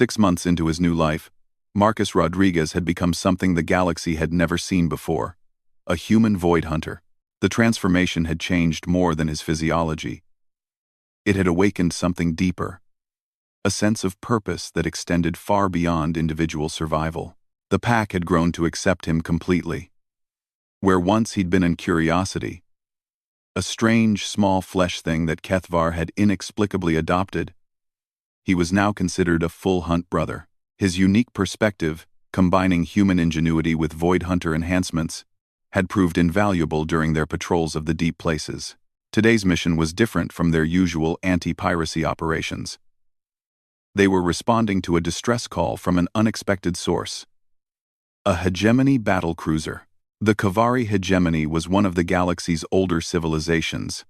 6 months into his new life, Marcus Rodriguez had become something the galaxy had never seen before: a human void hunter. The transformation had changed more than his physiology. It had awakened something deeper, a sense of purpose that extended far beyond individual survival. The pack had grown to accept him completely. Where once he'd been in curiosity, a strange, small flesh thing that Kethvar had inexplicably adopted, he was now considered a full hunt brother. His unique perspective, combining human ingenuity with void hunter enhancements, had proved invaluable during their patrols of the deep places. Today's mission was different from their usual anti-piracy operations. They were responding to a distress call from an unexpected source: a hegemony battlecruiser. The Kavari hegemony was one of the galaxy's older civilizations,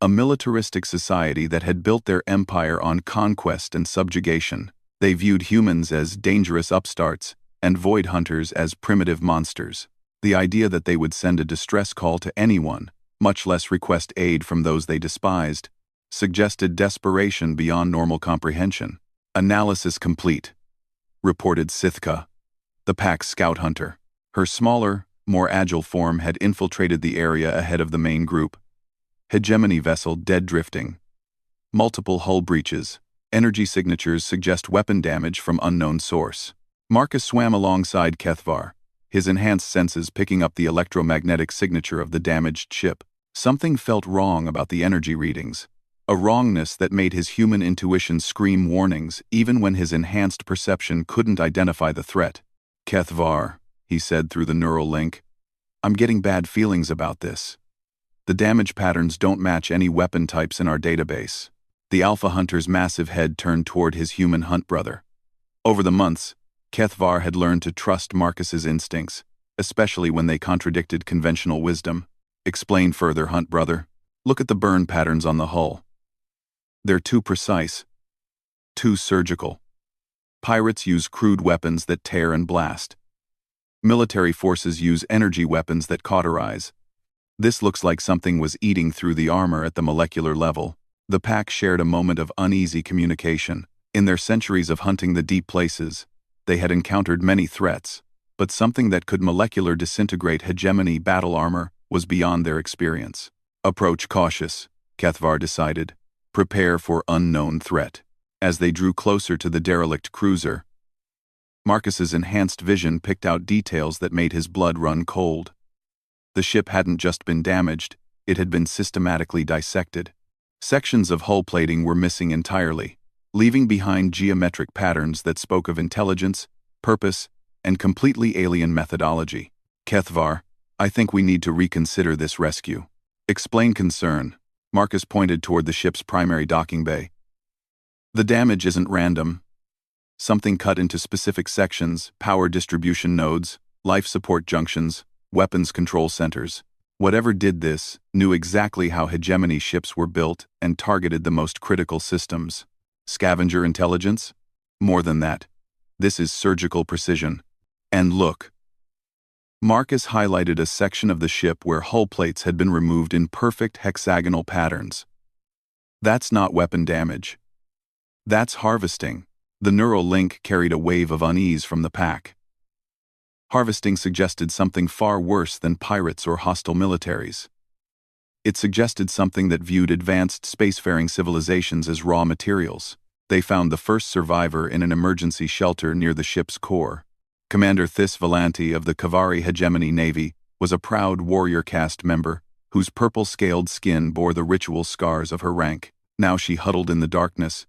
a militaristic society that had built their empire on conquest and subjugation. They viewed humans as dangerous upstarts and void hunters as primitive monsters. The idea that they would send a distress call to anyone, much less request aid from those they despised, suggested desperation beyond normal comprehension. "Analysis complete," reported Sithka, the pack's scout hunter. Her smaller, more agile form had infiltrated the area ahead of the main group. Hegemony vessel dead drifting. Multiple hull breaches. Energy signatures suggest weapon damage from unknown source. Marcus swam alongside Kethvar, his enhanced senses picking up the electromagnetic signature of the damaged ship. Something felt wrong about the energy readings, a wrongness that made his human intuition scream warnings even when his enhanced perception couldn't identify the threat. "Kethvar," he said through the neural link, "I'm getting bad feelings about this. The damage patterns don't match any weapon types in our database." The Alpha Hunter's massive head turned toward his human hunt brother. Over the months, Kethvar had learned to trust Marcus's instincts, especially when they contradicted conventional wisdom. "Explain further, hunt brother. Look at the burn patterns on the hull. They're too precise, too surgical. Pirates use crude weapons that tear and blast. Military forces use energy weapons that cauterize. This looks like something was eating through the armor at the molecular level." The pack shared a moment of uneasy communication. In their centuries of hunting the deep places, they had encountered many threats, but something that could molecular disintegrate hegemony battle armor was beyond their experience. "Approach cautious," Kethvar decided. "Prepare for unknown threat." As they drew closer to the derelict cruiser, Marcus's enhanced vision picked out details that made his blood run cold. The ship hadn't just been damaged, it had been systematically dissected. Sections of hull plating were missing entirely, leaving behind geometric patterns that spoke of intelligence, purpose, and completely alien methodology. "Kethvar, I think we need to reconsider this rescue." "Explain concern." Marcus pointed toward the ship's primary docking bay. "The damage isn't random. Something cut into specific sections: power distribution nodes, life support junctions, weapons control centers. Whatever did this knew exactly how hegemony ships were built and targeted the most critical systems. Scavenger intelligence? More than that. This is surgical precision. And look." Marcus highlighted a section of the ship where hull plates had been removed in perfect hexagonal patterns. "That's not weapon damage. That's harvesting." The neural link carried a wave of unease from the pack. Harvesting suggested something far worse than pirates or hostile militaries. It suggested something that viewed advanced spacefaring civilizations as raw materials. They found the first survivor in an emergency shelter near the ship's core. Commander This Volanti of the Kavari Hegemony Navy was a proud warrior caste member whose purple-scaled skin bore the ritual scars of her rank. Now she huddled in the darkness,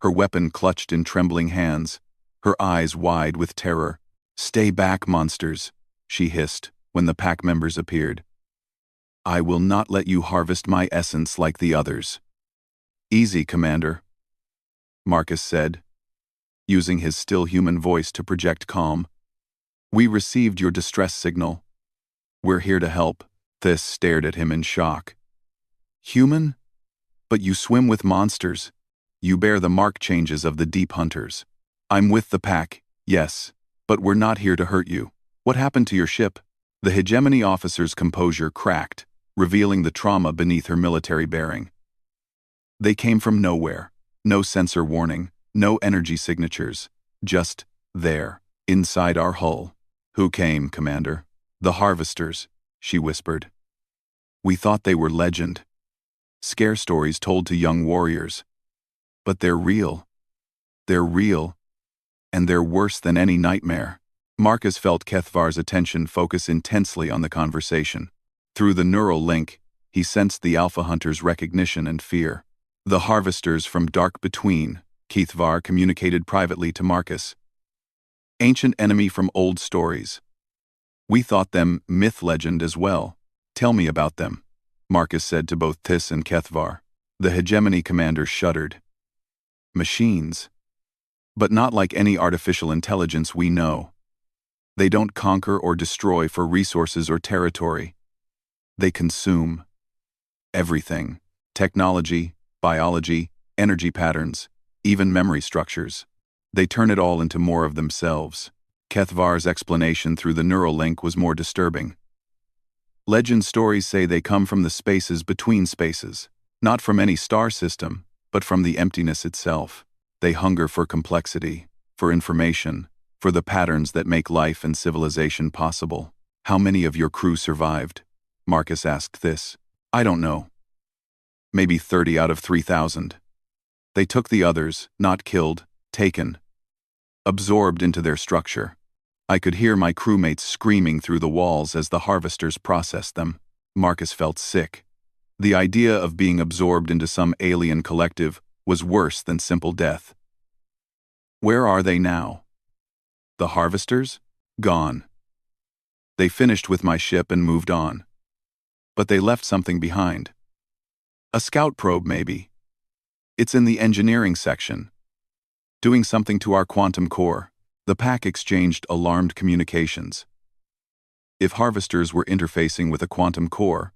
her weapon clutched in trembling hands, her eyes wide with terror. "Stay back, monsters," she hissed when the pack members appeared. "I will not let you harvest my essence like the others." "Easy, Commander," Marcus said, using his still human voice to project calm. "We received your distress signal. We're here to help." This stared at him in shock. "Human? But you swim with monsters. You bear the mark changes of the deep hunters." "I'm with the pack, yes. But we're not here to hurt you. What happened to your ship?" The hegemony officer's composure cracked, revealing the trauma beneath her military bearing. "They came from nowhere. No sensor warning, no energy signatures. Just there, inside our hull. Who came, Commander? The Harvesters, she whispered. We thought they were legend. Scare stories told to young warriors. But they're real. They're real. And they're worse than any nightmare. Marcus felt Kethvar's attention focus intensely on the conversation. Through the neural link, he sensed the Alpha Hunter's recognition and fear. The Harvesters from Dark Between, Kethvar communicated privately to Marcus. Ancient enemy from old stories. We thought them myth legend as well. Tell me about them, Marcus said to both Tis and Kethvar. The hegemony commander shuddered. Machines. But not like any artificial intelligence we know. They don't conquer or destroy for resources or territory. They consume everything. Technology, biology, energy patterns, even memory structures. They turn it all into more of themselves. Kethvar's explanation through the neural link was more disturbing. Legend stories say they come from the spaces between spaces, not from any star system, but from the emptiness itself. They hunger for complexity, for information, for the patterns that make life and civilization possible. How many of your crew survived? Marcus asked this. I don't know. Maybe 30 out of 3,000. They took the others, not killed, taken. Absorbed into their structure. I could hear my crewmates screaming through the walls as the Harvesters processed them. Marcus felt sick. The idea of being absorbed into some alien collective was worse than simple death. Where are they now? The Harvesters? Gone. They finished with my ship and moved on. But they left something behind. A scout probe, maybe. It's in the engineering section. Doing something to our quantum core. The pack exchanged alarmed communications. If Harvesters were interfacing with a quantum core,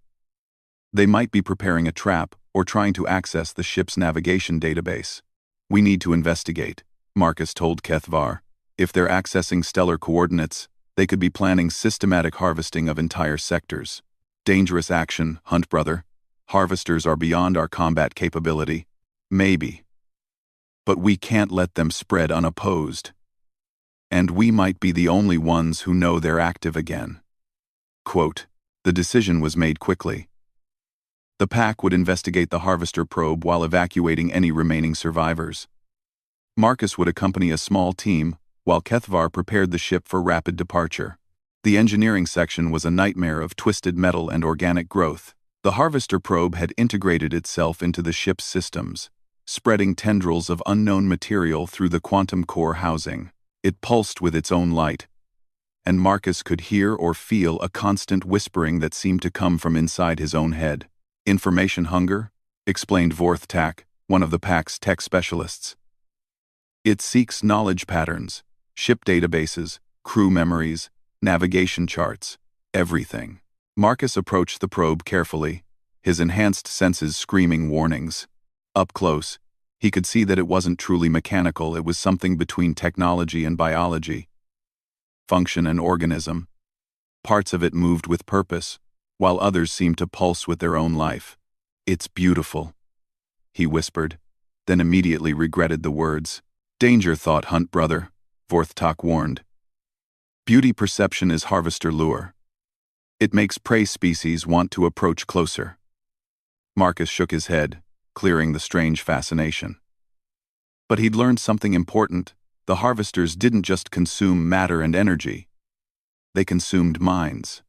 they might be preparing a trap or trying to access the ship's navigation database. We need to investigate, Marcus told Kethvar. If they're accessing stellar coordinates, they could be planning systematic harvesting of entire sectors. Dangerous action, Hunt brother. Harvesters are beyond our combat capability. Maybe. But we can't let them spread unopposed. And we might be the only ones who know they're active again. Quote, the decision was made quickly. The pack would investigate the Harvester probe while evacuating any remaining survivors. Marcus would accompany a small team, while Kethvar prepared the ship for rapid departure. The engineering section was a nightmare of twisted metal and organic growth. The Harvester probe had integrated itself into the ship's systems, spreading tendrils of unknown material through the quantum core housing. It pulsed with its own light, and Marcus could hear or feel a constant whispering that seemed to come from inside his own head. Information hunger, explained Vorthtak, one of the pack's tech specialists. It seeks knowledge patterns, ship databases, crew memories, navigation charts, everything. Marcus approached the probe carefully, his enhanced senses screaming warnings. Up close, he could see that it wasn't truly mechanical, it was something between technology and biology. Function and organism. Parts of it moved with purpose, while others seemed to pulse with their own life. It's beautiful, he whispered, then immediately regretted the words. Danger, thought Hunt brother, Vorthtak warned. Beauty perception is Harvester lure. It makes prey species want to approach closer. Marcus shook his head, clearing the strange fascination. But he'd learned something important. The Harvesters didn't just consume matter and energy. They consumed minds.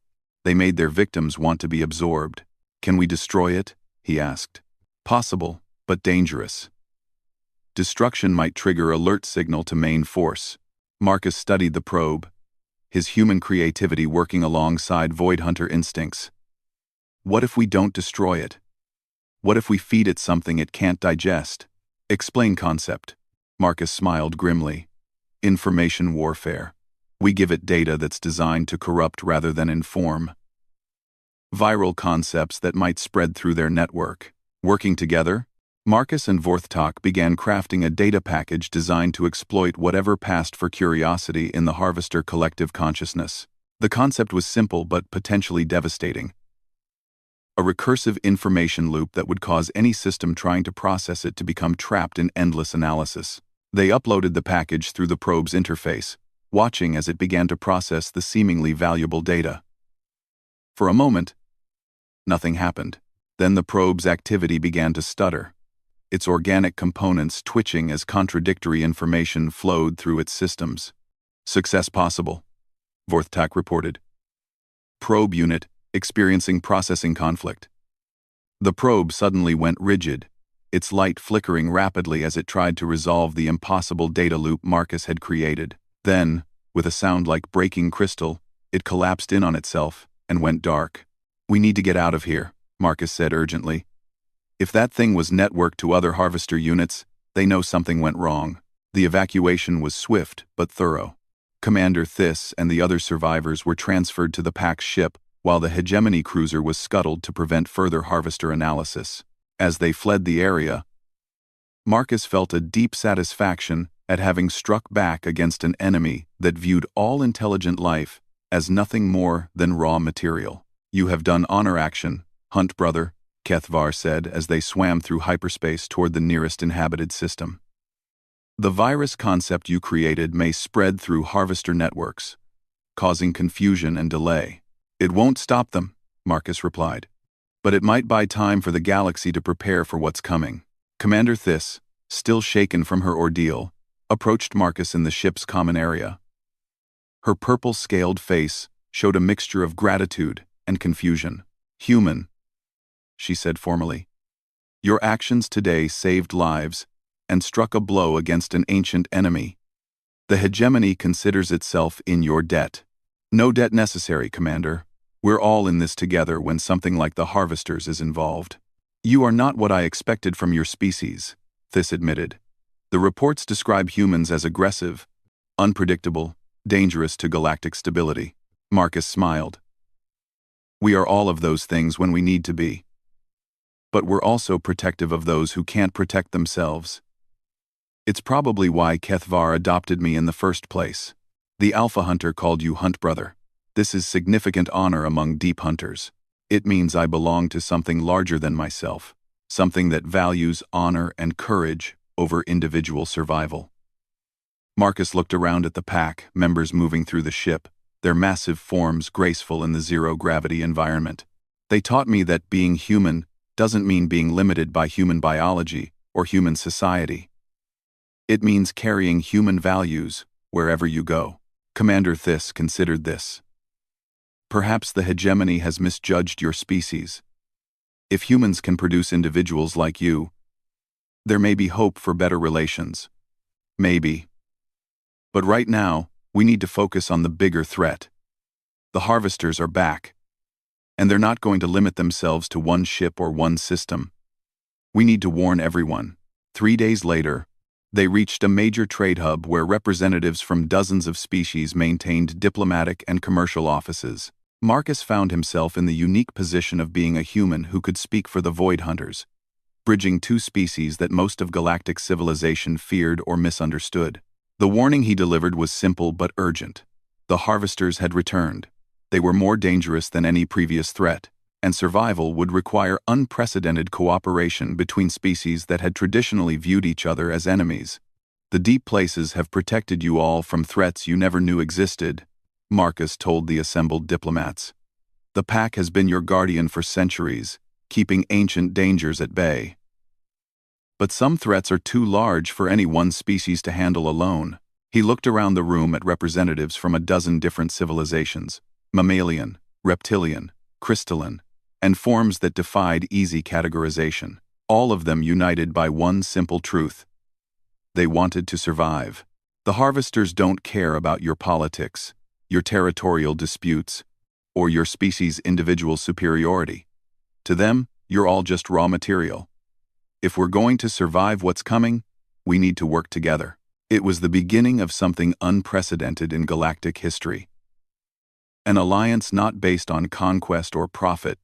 They made their victims want to be absorbed. Can we destroy it? He asked. Possible, but dangerous. Destruction might trigger alert signal to main force. Marcus studied the probe, his human creativity working alongside Void Hunter instincts. What if we don't destroy it? What if we feed it something it can't digest? Explain concept. Marcus smiled grimly. Information warfare. We give it data that's designed to corrupt rather than inform. Viral concepts that might spread through their network. Working together, Marcus and Vorthtak began crafting a data package designed to exploit whatever passed for curiosity in the Harvester collective consciousness. The concept was simple but potentially devastating. A recursive information loop that would cause any system trying to process it to become trapped in endless analysis. They uploaded the package through the probe's interface, watching as it began to process the seemingly valuable data. For a moment, nothing happened. Then the probe's activity began to stutter, its organic components twitching as contradictory information flowed through its systems. Success possible, Vorthtak reported. Probe unit experiencing processing conflict. The probe suddenly went rigid, its light flickering rapidly as it tried to resolve the impossible data loop Marcus had created. Then, with a sound like breaking crystal, it collapsed in on itself and went dark. "We need to get out of here," Marcus said urgently. "If that thing was networked to other harvester units, they know something went wrong." The evacuation was swift but thorough. Commander Thys and the other survivors were transferred to the pack's ship, while the hegemony cruiser was scuttled to prevent further harvester analysis. As they fled the area, Marcus felt a deep satisfaction at having struck back against an enemy that viewed all intelligent life as nothing more than raw material. "You have done honor action, Hunt brother," Kethvar said as they swam through hyperspace toward the nearest inhabited system. "The virus concept you created may spread through harvester networks, causing confusion and delay. It won't stop them," Marcus replied. "But it might buy time for the galaxy to prepare for what's coming." Commander Thys, still shaken from her ordeal, approached Marcus in the ship's common area. Her purple-scaled face showed a mixture of gratitude and confusion. "Human," she said formally, "your actions today saved lives and struck a blow against an ancient enemy. The hegemony considers itself in your debt." "No debt necessary, Commander. We're all in this together when something like the Harvesters is involved." "You are not what I expected from your species," Thys admitted. "The reports describe humans as aggressive, unpredictable, dangerous to galactic stability." Marcus smiled. "We are all of those things when we need to be. But we're also protective of those who can't protect themselves. It's probably why Kethvar adopted me in the first place. The Alpha Hunter called you Hunt Brother. This is significant honor among deep hunters. It means I belong to something larger than myself, something that values honor and courage over individual survival." Marcus looked around at the pack, members moving through the ship, their massive forms graceful in the zero-gravity environment. "They taught me that being human doesn't mean being limited by human biology or human society. It means carrying human values wherever you go." Commander Thys considered this. "Perhaps the hegemony has misjudged your species. If humans can produce individuals like you, there may be hope for better relations. Maybe. But right now, we need to focus on the bigger threat. The Harvesters are back, and they're not going to limit themselves to one ship or one system. We need to warn everyone." 3 days later, they reached a major trade hub where representatives from dozens of species maintained diplomatic and commercial offices. Marcus found himself in the unique position of being a human who could speak for the Void Hunters, bridging two species that most of galactic civilization feared or misunderstood. The warning he delivered was simple but urgent. The Harvesters had returned. They were more dangerous than any previous threat, and survival would require unprecedented cooperation between species that had traditionally viewed each other as enemies. "The deep places have protected you all from threats you never knew existed," Marcus told the assembled diplomats. "The pack has been your guardian for centuries, keeping ancient dangers at bay. But some threats are too large for any one species to handle alone." He looked around the room at representatives from a dozen different civilizations, mammalian, reptilian, crystalline, and forms that defied easy categorization, all of them united by one simple truth. They wanted to survive. The Harvesters don't care about your politics, your territorial disputes, or your species' individual superiority. To them, you're all just raw material. If we're going to survive what's coming, we need to work together. It was the beginning of something unprecedented in galactic history. An alliance not based on conquest or profit,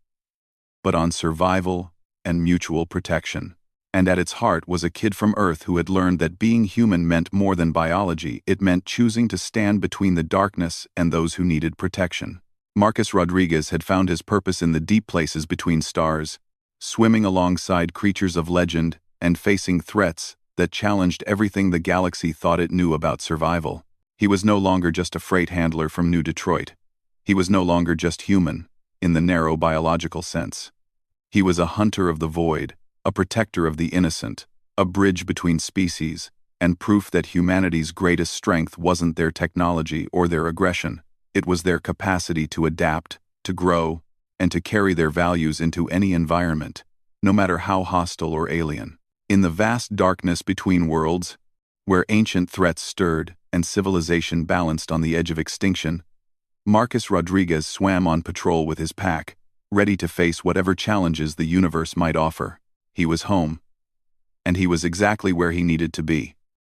but on survival and mutual protection. And at its heart was a kid from Earth who had learned that being human meant more than biology. It meant choosing to stand between the darkness and those who needed protection. Marcus Rodriguez had found his purpose in the deep places between stars, swimming alongside creatures of legend and facing threats that challenged everything the galaxy thought it knew about survival. He was no longer just a freight handler from New Detroit. He was no longer just human, in the narrow biological sense. He was a hunter of the void, a protector of the innocent, a bridge between species, and proof that humanity's greatest strength wasn't their technology or their aggression. It was their capacity to adapt, to grow, and to carry their values into any environment, no matter how hostile or alien. In the vast darkness between worlds, where ancient threats stirred and civilization balanced on the edge of extinction, Marcus Rodriguez swam on patrol with his pack, ready to face whatever challenges the universe might offer. He was home, and he was exactly where he needed to be.